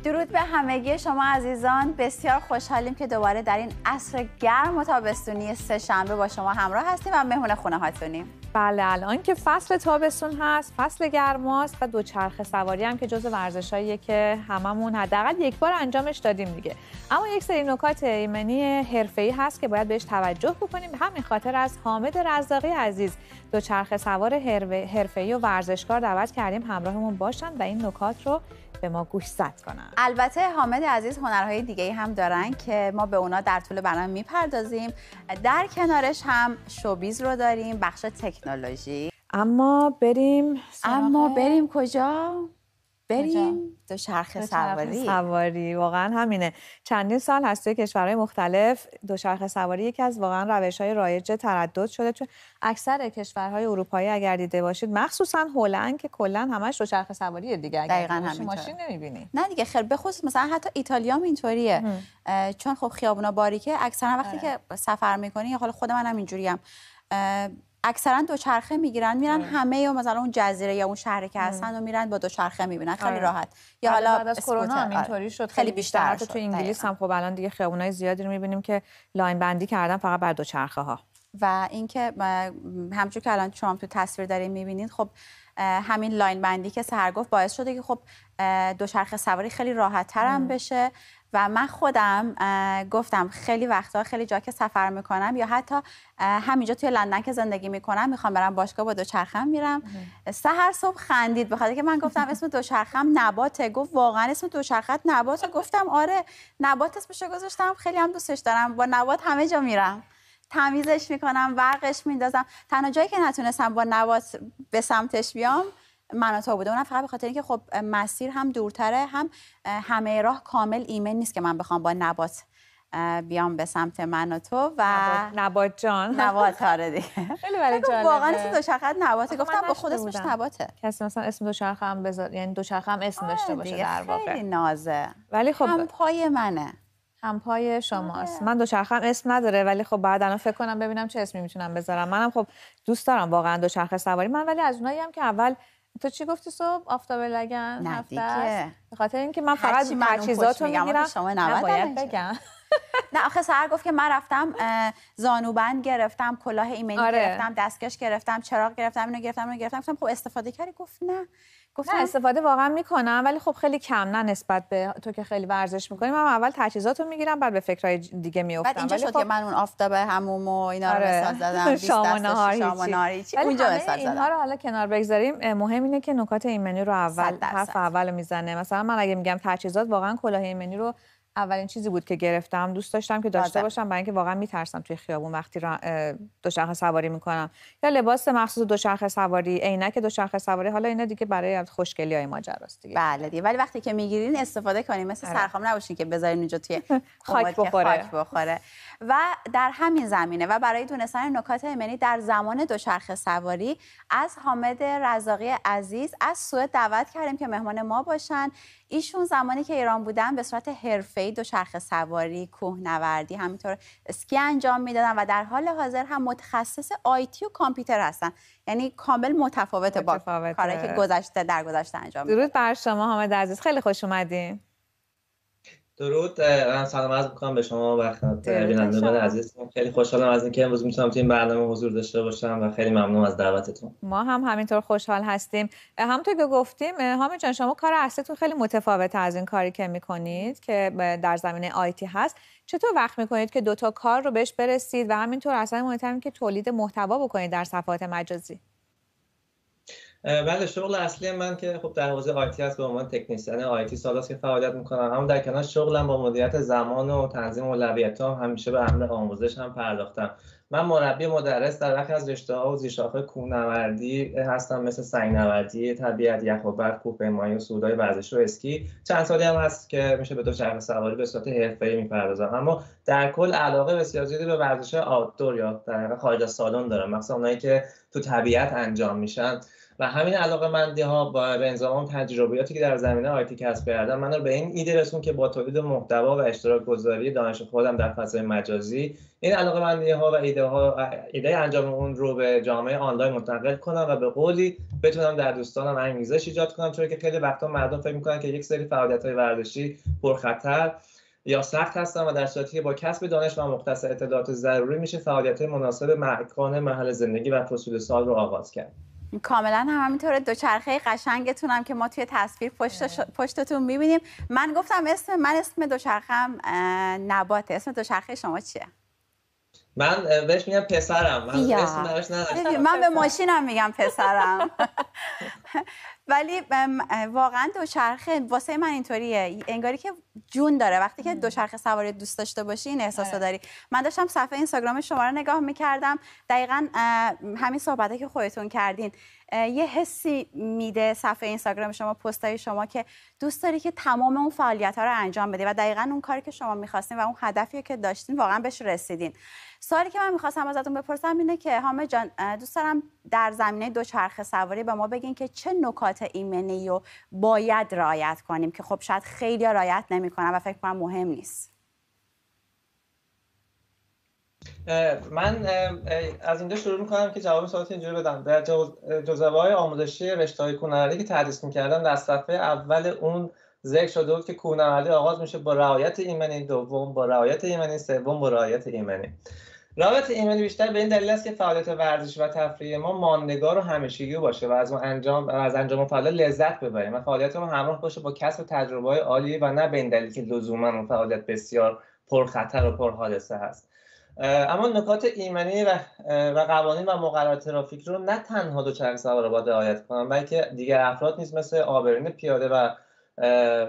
درود به همگی شما عزیزان. بسیار خوشحالیم که دوباره در این عصر گرم و تابستونی سه‌شنبه با شما همراه هستیم و مهمون خونه هاتونیم. بله، الان که فصل تابستون هست، فصل گرماست و دوچرخه سواری هم که جزو ورزشاییه که هممون حداقل یک بار انجامش دادیم دیگه. اما یک سری نکات ایمنی حرفه‌ای هست که باید بهش توجه بکنیم. به همین خاطر از حامد رزاقی عزیز، دوچرخه سوار حرفه‌ای و ورزشکار، دعوت کردیم همراهمون باشن و این نکات رو به ما گوشزد کنن. البته حامد عزیز هنرهای دیگه‌ای هم دارن که ما به اونا در طول برنامه میپردازیم. در کنارش هم شوبیز رو داریم، بخش تکنولوژی. اما بریم کجا؟ بریم دوچرخه سواری. واقعا همینه. چندین سال هست توی کشورهای مختلف دوچرخه سواری یکی از واقعا روش‌های رایج تردد شده، چون اکثر کشورهای اروپایی اگر دیده باشید، مخصوصا هلند که کلا همش دوچرخه سواریه دیگه، دقیقاً همینطوره. ماشین نمی‌بینی. نه دیگه، خیلی به خصوص مثلا حتی ایتالیا هم اینطوریه، چون خب خیابونا باریکه. اکثرا وقتی که سفر می‌کنی، یا حالا خود منم اینجوریم، اکثرا دوچرخه میگیرن میرن همه، و مثلا اون جزیره یا اون شهری که هستن و میرن با دوچرخه میبینن خیلی راحت. یا حالا بعد از کرونا هم اینطوری شد، خیلی بیشتر شد. تو انگلیس هم خب الان دیگه خیابونای زیادی رو میبینیم که لاین بندی کردن فقط بر دوچرخه ها. و اینکه همونجور که الان شما تو تصویر دارین میبینید، خب همین لاین بندی که سحر گفت باعث شده که خب دوچرخه سواری خیلی راحت تر هم بشه. و من خودم گفتم خیلی وقتا خیلی جا که سفر میکنم، یا حتی همینجا توی لندن که زندگی میکنم، میخوام برم باشگاه با دوچرخه‌ام میرم. سحر صبح خندید بخاطر که من گفتم اسم دوچرخه‌ام نباته. گفت واقعا اسم دوچرخه‌ت نباته؟ گفتم آره نبات اسمشو گذاشتم، خیلی هم دوستش دارم. با نبات همه جا میرم، تمیزش میکنم، برقش میندازم. تنها جایی که نتونستم با نبات به سمتش بیام مناطق بوده، اونم فقط به خاطر اینکه خب مسیر هم دورتره، هم همه راه کامل ایمن نیست که من بخوام با نبات بیام به سمت من و تو. و نبات جان، نبات آره دیگه. خیلی ولی جالبه. واقعا اسم دوچرخه نباته. گفتم با خود اسمش نباته. کسی مثلا اسم دوچرخه هم بذار، یعنی دوچرخه هم اسم داشته باشه در واقع. خیلی نازه. ولی خب هم پای منه، هم پای شماست. من دوچرخه هم اسم نداره، ولی خب بعد الان فکر کنم ببینم چه اسمی میتونم بذارم. منم خب دوست دارم واقعا دوچرخه سواری. من ولی از اوناییم که اول تو چی گفتی صبح؟ آفتاب لگن هفته است. به خاطر اینکه من فقط تجهیزاتو میگیرم. شما نباید بگم. نه آخه سحر گفت که من رفتم زانوبند گرفتم، کلاه ایمنی گرفتم، دستکش گرفتم، چراغ گرفتم، اینو گرفتم. گفتم خب استفاده کردی؟ گفت نه. گفتم استفاده واقعا میکنم، ولی خب خیلی کم، نه نسبت به تو که خیلی ورزش میکنی. من اول تجهیزاتو میگیرم، بعد به فکرای دیگه میافتم. بعد اینجا شد که من اون آفتاب حموم و اینا رو مثال زدم، شام و نهاری چی اونجا مثال زدم. اینها رو حالا کنار بگذاریم. مهم اینه که نکات ایمنی رو اول حرف اول میزنه. مثلا من اگه میگم تجهیزات، واقعا کلاه ایمنی رو اولین چیزی بود که گرفتم. دوست داشتم که داشته باشم، برای اینکه واقعا میترسم توی خیابون وقتی دوچرخه سواری میکنم. یا لباس مخصوص دوچرخه سواری، عینک دوچرخه سواری. حالا اینا دیگه برای خوشگلیای ماجراست دیگه. بله دیگه، ولی وقتی که میگیرین استفاده کنین، مثل سرخام نباشین که بذارین اینجا توی خاک بخوره. و در همین زمینه و برای دونستن نکات ایمنی در زمان دوچرخه سواری، از حامد رزاقی عزیز از سوئد دعوت کردیم که مهمان ما باشن. ایشون زمانی که ایران بودن به صورت حرفه‌ای دوچرخه سواری، کوهنوردی، همینطور اسکی انجام میدادن و در حال حاضر هم متخصص آیتی و کامپیوتر هستن. یعنی کامل متفاوته با کاری که در گذشته انجام میدادن. درود بر شما حامد عزیز، خیلی خوش اومدین. درود، من سلام عرض می‌کنم به شما و خدمت بینندگان عزیز. خیلی خوشحالم از اینکه امروز میتونم تو این برنامه حضور داشته باشم و خیلی ممنونم از دعوتتون. ما هم همینطور خوشحال هستیم. همونطور که گفتیم حامد جان، شما کار اصلیتون خیلی متفاوته از این کاری که میکنید که در زمینه آیتی هست. چطور وقت میکنید که دوتا کار رو بهش برسید و همینطور اصلا مهمتره که تولید محتوا بکنید در صفحات مجازی؟ بله، شغل اصلی من که خب در حوزه آیتی هست، به عنوان تکنیسیان آیتی سالاست که فعالیت میکنم. اما در کنار شغلم با مدیریت زمان و تنظیم اولویت‌ها همیشه به امر آموزش هم پرداختم. من مربی مدرس در برخی از رشته‌ها و زیرشاخه‌های کوهنوردی هستم، مثل سنگ‌نوردی، طبیعت، یخ و برف، کوهپیمایی و صعودهای ورزشی و اسکی. چند سالی هم هست که میشه به دوچرخه سواری به صورت حرفه‌ای میپردازم. اما در کل علاقه بسیار زیادی به ورزش‌های آوتدور یا در واقع خارج از سالن دارم، مثلا اونایی که تو طبیعت انجام میشن. و همین علاقه‌مندی‌ها به انضمام تجربیاتی که در زمینه آیتی کسب کردم من رو به این ایده رسون که با تولید محتوا و اشتراک گذاری دانش خودم در فضای مجازی این علاقه‌مندی‌ها و ایده انجام اون رو به جامعه آنلاین منتقل کنم و به قولی بتونم در دوستانم انگیزش ایجاد کنم، چون که خیلی وقتا مردم فکر می‌کنن که یک سری فعالیت‌های ورزشی پرخطر یا سخت هستن و در صورتی که با کسب دانش و مختصر اطلاعات ضروری میشه فعالیت‌های مناسب مکان محل زندگی و فصول سال رو آغاز کرد. کاملا همینطوره. دوچرخه قشنگتونم که ما توی تصویر پشتتون میبینیم. من گفتم اسم دوچرخه‌ام نباته. اسم دوچرخه شما چیه؟ من بهش میگم پسرم. من اسم براش نداشتم. من به ماشینم میگم پسرم. ولی واقعا دوچرخه واسه من اینطوریه، انگاری که جون داره. وقتی که دوچرخه سواری دوست داشته باشی این احساسو داری. من داشتم صفحه اینستاگرام شما رو نگاه میکردم، دقیقاً همین صحبته که خودتون کردین یه حسی میده صفحه اینستاگرام شما، پستای شما، که دوست داری که تمام اون فعالیت‌ها رو انجام بدی و دقیقاً اون کاری که شما می‌خواستین و اون هدفی که داشتین واقعاً بهش رسیدین. سوالی که من می‌خواستم ازتون بپرسم اینه که حامد جان، دوست دارم در زمینه دوچرخه سواری به ما بگین که چه نکات ایمنی رو باید رعایت کنیم که خب شاید خیلی‌ها رعایت نمی‌کنن و فکر کنم مهم نیست. من از اینجا شروع می‌کنم که جواب سوالات اینجوری بدم. در جزوه‌های آموزشی رشته‌های کوهنوردی که تدریس می‌کردم در صفحه اول اون ذکر شده بود که کوهنوردی آغاز میشه با رعایت ایمنی، دوم با رعایت ایمنی، سوم با رعایت ایمنی. رعایت ایمنی بیشتر به این دلیل است که فعالیت ورزشی و تفریحی ما ماندگار و همیشگی باشه و از انجام فعالیت لذت ببریم و فعالیتمون همراه باشه با کسب تجربه‌های عالی و نه به این دلیل که لزوما اون فعالیت بسیار پرخطر و پرحادثه هست. اما نکات ایمنی و قوانین و مقررات ترافیک رو نه تنها دوچرخه سوارا باید رعایت کنن، بلکه دیگر افراد نیز مثل عابرین پیاده و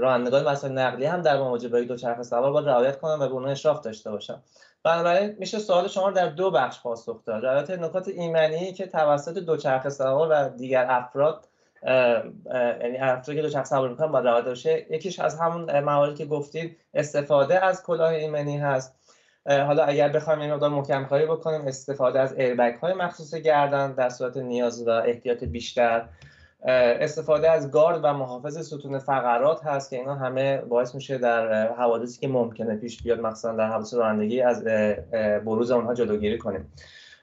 رانندگان وسایل نقلیه هم در مواجهه با دوچرخه سوار باید رعایت کنن و به اونها اشراف داشته باشن. بنابراین میشه سوال شما در دو بخش پاسخ داد. رعایت نکات ایمنی که توسط دوچرخه سوار و دیگر افراد، یعنی افرادی که دوچرخه سواری میکنن باید رعایت بشه. یکیش از همون مواردی که گفتید استفاده از کلاه ایمنی هست. حالا اگر بخوایم این مقدار محکم کاری بکنیم، استفاده از ایربگ های مخصوص گردن در صورت نیاز و احتیاط بیشتر، استفاده از گارد و محافظ ستون فقرات هست که اینا همه باعث میشه در حوادثی که ممکنه پیش بیاد، مثلا در حوادث رانندگی، از بروز اونها جلوگیری کنیم.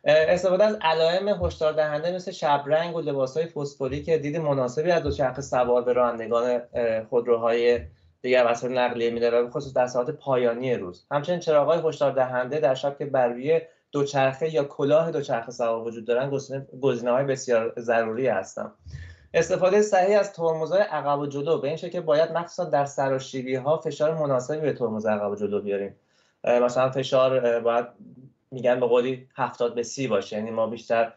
استفاده از علائم هشدار دهنده مثل شبرنگ و لباس‌های فسفوری که دید مناسبی از دوچرخه سوار به رانندگان خودروهای دیگر وسایل نقلیه میده و به خصوص در ساعات پایانی روز. همچنین چراغ‌های هشدار دهنده در شب که بر روی دوچرخه یا کلاه دوچرخه سوار وجود دارن گزینه‌های بسیار ضروری هستند. استفاده صحیح از ترمزهای عقب و جلو، به این شکل که باید مخصوصا در سراشیبی‌ها فشار مناسبی به ترمز عقب و جلو بیاریم. مثلا فشار باید میگن به قولی 70/30 باشه، یعنی ما بیشتر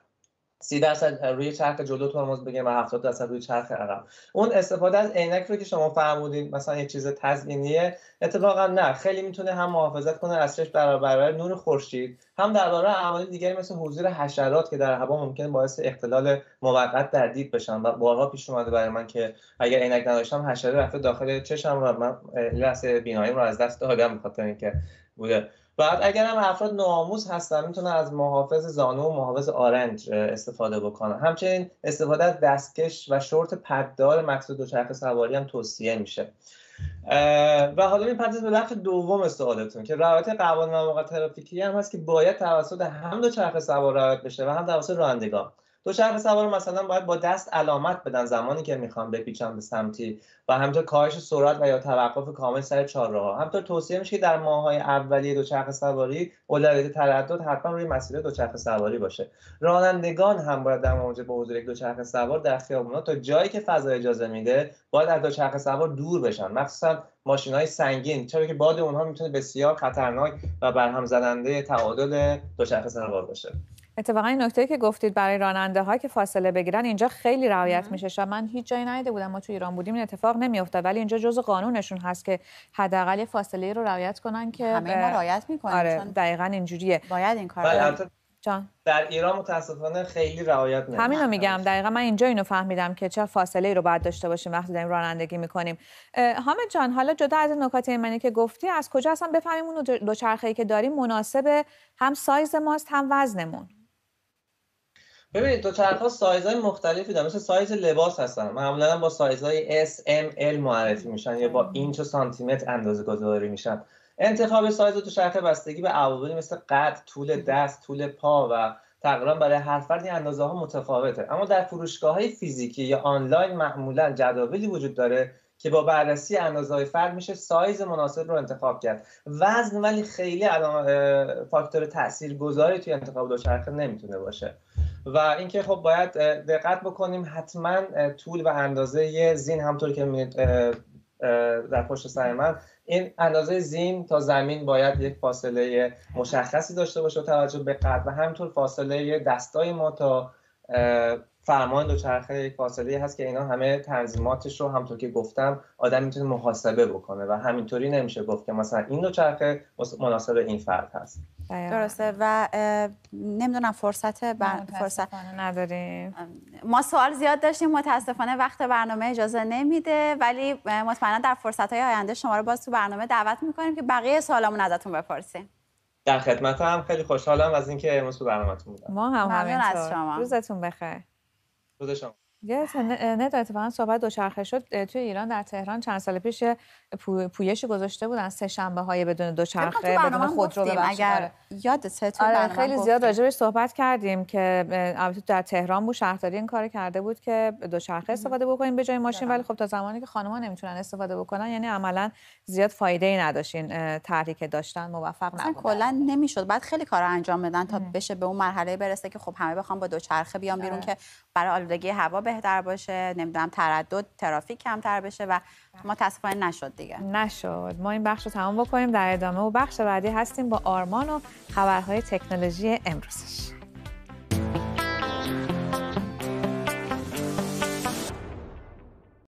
30% روی چرخ جلو ترمز بگیریم و 70% روی چرخ عقب. اون استفاده از عینک رو که شما فرمودید مثلا یک چیز تزیینیه، اتفاقا نه، خیلی میتونه هم محافظت کنه از چشم برابر نور خورشید، هم درباره عوامل دیگری مثل حضور حشرات که در هوا ممکن باعث اختلال موقت در دید بشن. و بارها پیش اومده برای من که اگر عینک نداشتم حشره رفته داخل چشم و من لحظه بیناییم رو از دست دادم بخاطر اینکه بوده. بعد اگر هم افراد نوآموز هستن میتونن از محافظ زانو و محافظ آرنج استفاده بکنن. همچنین استفاده از دستکش و شورت پددار مخصوص دوچرخه سواری هم توصیه میشه. و حالا میپردازیم به بخش دوم سوالتون که رعایت قوانین و مقررات ترافیکی هم هست که باید توسط هم دوچرخه سوار رعایت بشه و هم توسط رانندگان. دوچرخه سوار مثلا باید با دست علامت بدن زمانی که میخوان بپیچن به سمتی و همینطور کاهش سرعت و یا توقف کامل سر چهارراه. همینطور توصیه میشه که در ماه‌های اولیه دوچرخه سواری اولویت تردد حتما روی مسیر دوچرخه سواری باشه. رانندگان هم باید در مواجهه با حضور یک دوچرخه سوار در خیابان‌ها تا جایی که فضا اجازه میده باید از دوچرخه سوار دور بشن، مخصوصا ماشین‌های سنگین، چرا که باد اونها میتونه بسیار خطرناک و برهم زننده تعادل دوچرخه سوار باشه. اتفاقا این نکته که گفتید برای راننده ها که فاصله بگیرن اینجا خیلی رعایت میشه. شاید من هیچ جایی ندیده بودم، ما تو ایران بودیم این اتفاق نمیافتاد، ولی اینجا جزء قانونشون هست که حداقل فاصله رو رعایت کنن که همه ما رعایت میکنیم. آره دقیقاً اینجوریه. باید این کارو جان. در ایران متاسفانه خیلی رعایت نمیشه. همینو میگم، دقیقاً من اینجا اینو فهمیدم که چه فاصله رو باید داشته باشیم وقتی داریم رانندگی میکنیم. حامد جان، حالا جدا از این نکات ایمنی که گفتی، از کجا اصلا بفهمیم اون دوچرخه‌ای که داریم مناسب هم سایز ماست هم وزنمون؟ ببینید دوچرخه‌ها سایزهای مختلفی دارن، مثل سایز لباس هستن، معمولا با سایزهای S, M, L معرفی میشن یا با اینچ و سانتی متر اندازه‌گذاری میشن. انتخاب سایز دوچرخه بستگی به عواملی مثل قد، طول دست، طول پا و تقریبا برای هر فردی اندازه ها متفاوته. اما در فروشگاه‌های فیزیکی یا آنلاین معمولا جداولی وجود داره که با بررسی اندازه‌های فرد میشه سایز مناسب رو انتخاب کرد. وزن ولی خیلی فاکتور تاثیرگذاری توی انتخاب دوچرخه نمیتونه باشه. و اینکه خب باید دقت بکنیم حتما طول و اندازه زین، همونطور که می‌بینید در پشت سر من، این اندازه زین تا زمین باید یک فاصله مشخصی داشته باشه توجه به قد، و همینطور فاصله دستای ما تا فرمان دوچرخه یک فاصله هست که اینا همه تنظیماتش رو همونطور که گفتم آدم میتونه محاسبه بکنه و همینطوری نمیشه گفت که مثلا این دوچرخه مناسب این فرد هست. درسته. و نمیدونم فرصت نداریم. ما سوال زیاد داشتیم، متاسفانه وقت برنامه اجازه نمیده، ولی مطمئنا در فرصت‌های آینده شما رو باز تو برنامه دعوت میکنیم که بقیه سوالامون ازتون بپرسیم. در خدمتم، خیلی خوشحالم از اینکه امروز تو برنامه‌تون بودم. ما هم ممنون از شما. روزتون بخیر. روز شما. نه اتفاقا صحبت دوچرخه شد، توی ایران در تهران چند سال پیش پویشی گذاشته بودن سه شنبه‌های بدون دوچرخه، بدون خودرو. اگر یادته تو برنامه خیلی زیاد راجعش صحبت کردیم که البته در تهران بود، شهرداری این کارو کرده بود که دوچرخه استفاده بکنیم به جای ماشین، ولی خب تا زمانی که خانم‌ها نمیتونن استفاده بکنن، یعنی عملاً زیاد فایده‌ای نداشتین طرحی که داشتن موفق نبودن. کلا نمیشد، بعد خیلی کارا انجام بدن تا بشه به اون مرحله برسه که خب همه بخوام با دوچرخه بیان بیرون که برای آلودگی هوا بهتر باشه، نمیدونم تردد ترافیک کمتر بشه، و متاسفانه نشد دیگه. نشد. ما این بخش رو تمام بکنیم، در ادامه و بخش بعدی هستیم با آرمان و خبرهای تکنولوژی امروزش.